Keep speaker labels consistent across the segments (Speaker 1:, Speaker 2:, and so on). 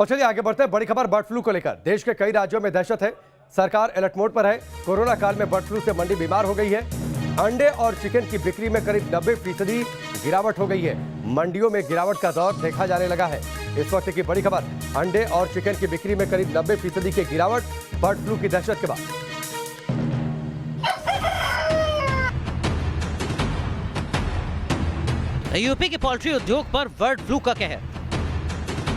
Speaker 1: और चलिए आगे बढ़ते हैं। बड़ी खबर बर्ड फ्लू को लेकर। देश के कई राज्यों में दहशत है, सरकार अलर्ट मोड पर है। कोरोना काल में बर्ड फ्लू से मंडी बीमार हो गई है। अंडे और चिकन की बिक्री में करीब 90% गिरावट हो गई है। मंडियों में गिरावट का दौर देखा जाने लगा है। इस वक्त की बड़ी खबर, अंडे और चिकन की बिक्री में करीब 90% की गिरावट बर्ड फ्लू की दहशत के बाद।
Speaker 2: यूपी के पोल्ट्री उद्योग पर बर्ड फ्लू का कहर।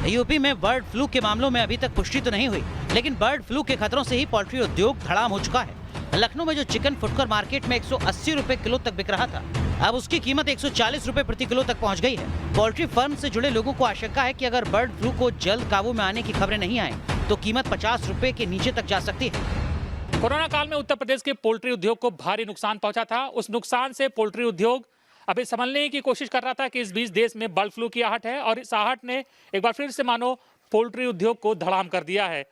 Speaker 2: यूपी में बर्ड फ्लू के मामलों में अभी तक पुष्टि तो नहीं हुई, लेकिन बर्ड फ्लू के खतरों से ही पोल्ट्री उद्योग धड़ाम हो चुका है। लखनऊ में जो चिकन फुटकर मार्केट में 180 रुपए किलो तक बिक रहा था, अब उसकी कीमत 140 रुपए प्रति किलो तक पहुंच गई है। पोल्ट्री फार्म से जुड़े लोगों को आशंका है कि अगर बर्ड फ्लू को जल्द काबू में आने की खबरें नहीं आए तो कीमत 50 रुपए के नीचे तक जा सकती है।
Speaker 3: कोरोना काल में उत्तर प्रदेश के पोल्ट्री उद्योग को भारी नुकसान पहुंचा था। उस नुकसान से पोल्ट्री उद्योग अभी संभलने की कोशिश कर रहा था कि इस बीच देश में बर्ड फ्लू की आहट है और इस आहट ने एक बार फिर से मानो पोल्ट्री उद्योग को धड़ाम कर दिया है।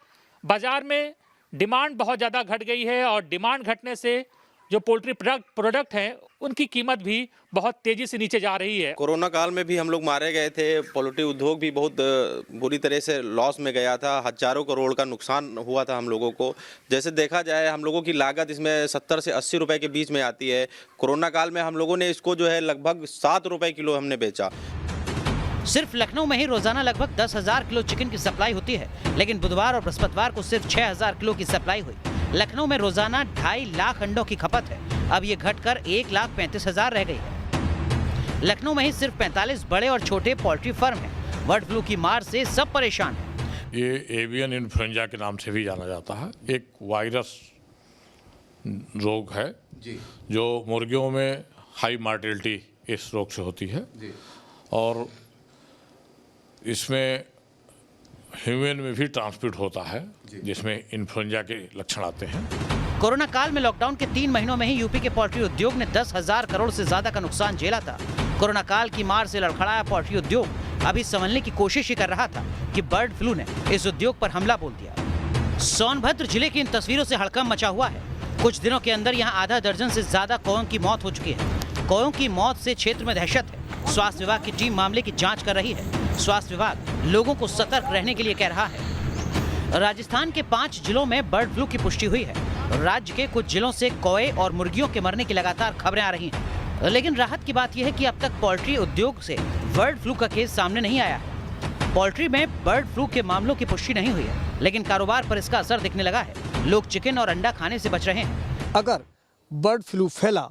Speaker 3: बाजार में डिमांड बहुत ज़्यादा घट गई है और डिमांड घटने से जो पोल्ट्री प्रोडक्ट हैं उनकी कीमत भी बहुत तेजी से नीचे जा रही है।
Speaker 4: कोरोना काल में भी हम लोग मारे गए थे। पोल्ट्री उद्योग भी बहुत बुरी तरह से लॉस में गया था। हजारों करोड़ का नुकसान हुआ था हम लोगों को। जैसे देखा जाए, हम लोगों की लागत इसमें 70 से 80 रुपए के बीच में आती है। कोरोना काल में हम लोगों ने इसको जो है लगभग 7 रुपए किलो हमने बेचा।
Speaker 2: सिर्फ लखनऊ में ही रोजाना लगभग 10,000 किलो चिकन की सप्लाई होती है, लेकिन बुधवार और बृहस्पतिवार को सिर्फ 6,000 किलो की सप्लाई हुई। लखनऊ में रोजाना 2.5 लाख अंडों की खपत है, अब ये घटकर 1,35,000 रह गई है। लखनऊ में ही सिर्फ 45 बड़े और छोटे पोल्ट्री फार्म हैं। बर्ड फ्लू की मार से सब परेशान हैं।
Speaker 5: ये एवियन इन्फ्लुएंजा के नाम से भी जाना जाता है। एक वायरस रोग है जी, जो मुर्गियों में हाई मार्टेलिटी इस रोग से होती है जी। और इसमें ह्यूमन में भी ट्रांसमिट होता है, जिसमें इन्फ्लुएंजा के लक्षण आते हैं।
Speaker 2: कोरोना काल में लॉकडाउन के 3 महीनों में ही यूपी के पोल्ट्री उद्योग ने 10,000 करोड़ से ज्यादा का नुकसान झेला था। कोरोना काल की मार से लड़खड़ाया पोल्ट्री उद्योग अभी संभलने की कोशिश ही कर रहा था कि बर्ड फ्लू ने इस उद्योग पर हमला बोल दिया। सोनभद्र जिले की इन तस्वीरों से हड़कंप मचा हुआ है। कुछ दिनों के अंदर यहाँ आधा दर्जन से ज्यादा कौओं की मौत हो चुकी है। कौओं की मौत से क्षेत्र में दहशत है। स्वास्थ्य विभाग की टीम मामले की जांच कर रही है। स्वास्थ्य विभाग लोगों को सतर्क रहने के लिए कह रहा है। राजस्थान के 5 जिलों में बर्ड फ्लू की पुष्टि हुई है। राज्य के कुछ जिलों से कौए और मुर्गियों के मरने की लगातार खबरें आ रही हैं, लेकिन राहत की बात यह है कि अब तक पोल्ट्री उद्योग से बर्ड फ्लू का केस सामने नहीं आया है। पोल्ट्री में बर्ड फ्लू के मामलों की पुष्टि नहीं हुई है, लेकिन कारोबार पर इसका असर दिखने लगा है। लोग चिकन और अंडा खाने से बच रहे हैं।
Speaker 6: अगर बर्ड फ्लू फैला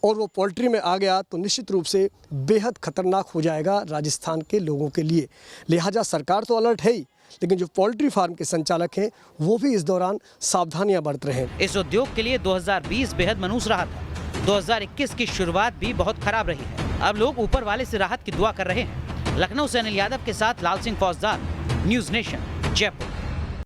Speaker 6: और वो पोल्ट्री में आ गया तो निश्चित रूप से बेहद खतरनाक हो जाएगा राजस्थान के लोगों के लिए। लिहाजा सरकार तो अलर्ट है ही, लेकिन जो पोल्ट्री फार्म के संचालक हैं वो भी इस दौरान सावधानियां बरत रहे हैं।
Speaker 2: इस उद्योग के लिए 2020 बेहद मनहूस रहा था। 2021 की शुरुआत भी बहुत खराब रही है। अब लोग ऊपर वाले से राहत की दुआ कर रहे हैं। लखनऊ से अनिल यादव के साथ लाल सिंह फौजदार, न्यूज़ नेशन, जयपुर।